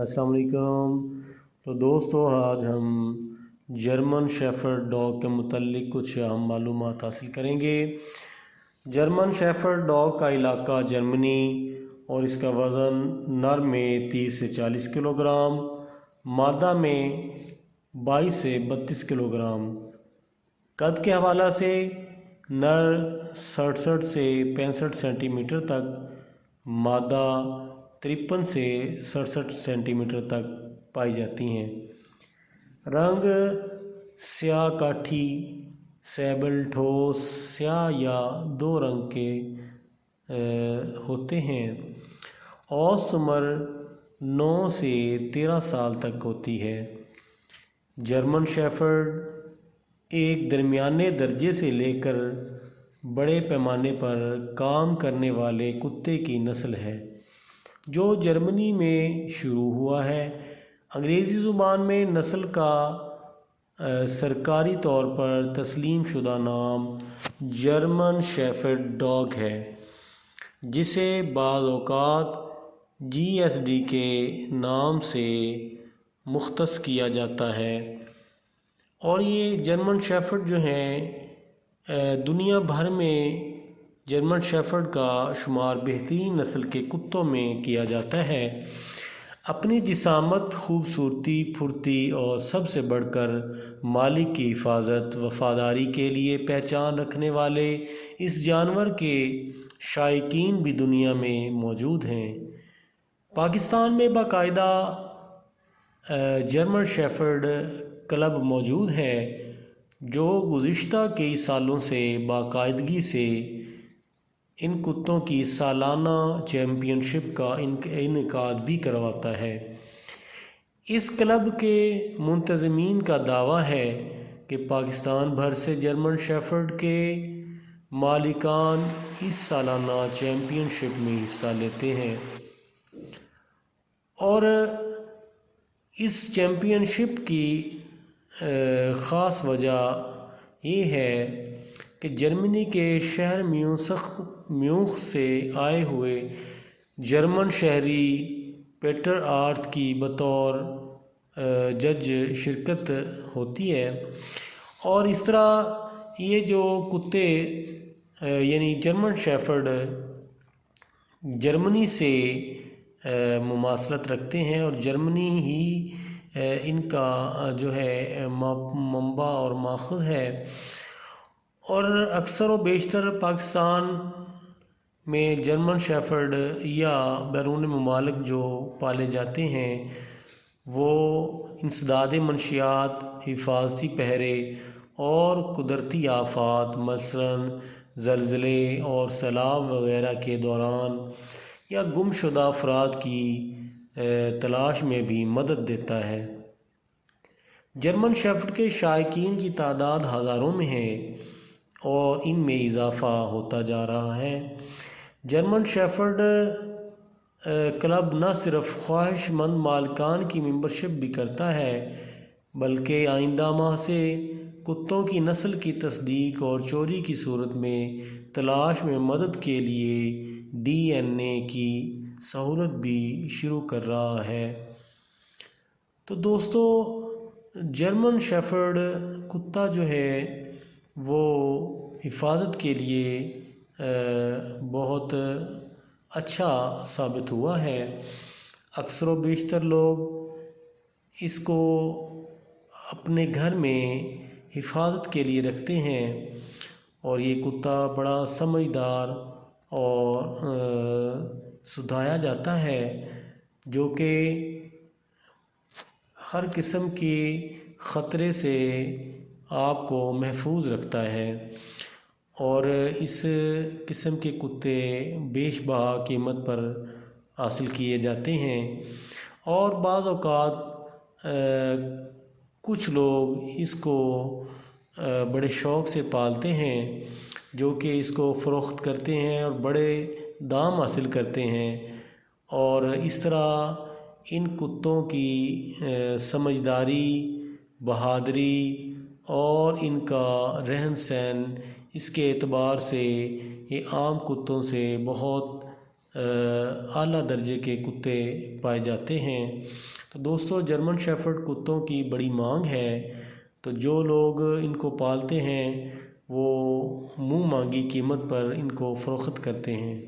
अस्सलाम वालेकुम। तो दोस्तों, आज हम जर्मन शेफर्ड डॉग के मुतल्लिक कुछ अहम मालूमात हासिल करेंगे। जर्मन शेफर्ड डॉग का इलाका जर्मनी और इसका वज़न नर में 30 से 40 किलोग्राम, मादा में 22 से 32 किलोग्राम। कद के हवाला से नर 67 से 65 सेंटीमीटर तक, मादा 53 से 67 सेंटीमीटर तक पाई जाती हैं। रंग स्याह काठी, सैबल, ठोस स्याह या दो रंग के होते हैं। औसत उम्र 9 से 13 साल तक होती है। जर्मन शेफर्ड एक दरमियाने दर्जे से लेकर बड़े पैमाने पर काम करने वाले कुत्ते की नस्ल है, जो जर्मनी में शुरू हुआ है। अंग्रेज़ी ज़ुबान में नस्ल का सरकारी तौर पर तस्लीम शुदा नाम जर्मन शेफर्ड डॉग है, जिसे बाज़ औक़ात GSD के नाम से मुख्तस किया जाता है। और ये जर्मन शेफर्ड जो हैं, दुनिया भर में जर्मन शेफर्ड का शुमार बेहतरीन नस्ल के कुत्तों में किया जाता है। अपनी जिसामत, खूबसूरती, फुर्ती और सबसे बढ़कर मालिक की हिफाजत, वफ़ादारी के लिए पहचान रखने वाले इस जानवर के शायकीन भी दुनिया में मौजूद हैं। पाकिस्तान में बाकायदा जर्मन शेफर्ड क्लब मौजूद है, जो गुज़िश्ता कई सालों से बाकायदगी से इन कुत्तों की सालाना चैम्पियनशिप का इनेकाद भी करवाता है। इस क्लब के मुंतज़मीन का दावा है कि पाकिस्तान भर से जर्मन शेफर्ड के मालिकान इस सालाना चैम्पियनशिप में हिस्सा लेते हैं। और इस चैम्पियनशिप की ख़ास वजह ये है कि जर्मनी के शहर म्यूख से आए हुए जर्मन शहरी पेटर आर्थ की बतौर जज शिरकत होती है। और इस तरह ये जो कुत्ते यानी जर्मन शेफर्ड जर्मनी से मुमासलत रखते हैं, और जर्मनी ही इनका जो है मंबा और माखज़ है। और अक्सर व बेशतर पाकिस्तान में जर्मन शेफर्ड या बैरून मुमालिक जो पाले जाते हैं, वो इंसदाद मंशियात, हिफाजती पहरे और कुदरती आफात मसलन ज़लज़ले और सैलाब वगैरह के दौरान या गुमशुदा अफराद की तलाश में भी मदद देता है। जर्मन शेफर्ड के शायकीन की तादाद हज़ारों में है और इनमें इजाफ़ा होता जा रहा है। जर्मन शेफर्ड क्लब न सिर्फ ख्वाहिशमंद मालिकान की मेंबरशिप भी करता है, बल्कि आइंदा माह से कुत्तों की नस्ल की तस्दीक और चोरी की सूरत में तलाश में मदद के लिए DNA की सहूलत भी शुरू कर रहा है। तो दोस्तों, जर्मन शेफर्ड कुत्ता जो है वो हिफाजत के लिए बहुत अच्छा साबित हुआ है। अक्सर व बेशतर लोग इसको अपने घर में हिफाजत के लिए रखते हैं, और ये कुत्ता बड़ा समझदार और सुधाया जाता है, जो कि हर किस्म के ख़तरे से आपको महफूज रखता है। और इस किस्म के कुत्ते बेशबहा कीमत पर हासिल किए जाते हैं। और बाज़ औक़ात कुछ लोग इसको बड़े शौक़ से पालते हैं, जो कि इसको फ़रोख्त करते हैं और बड़े दाम हासिल करते हैं। और इस तरह इन कुत्तों की समझदारी, बहादुरी और इनका रहन सहन, इसके एतबार से ये आम कुत्तों से बहुत اعلیٰ درجے کے کتے پائے جاتے ہیں۔ تو دوستو جرمن شیفرڈ کتوں کی بڑی مانگ ہے، تو جو لوگ ان کو پالتے ہیں وہ منہ مانگی قیمت پر ان کو فروخت کرتے ہیں۔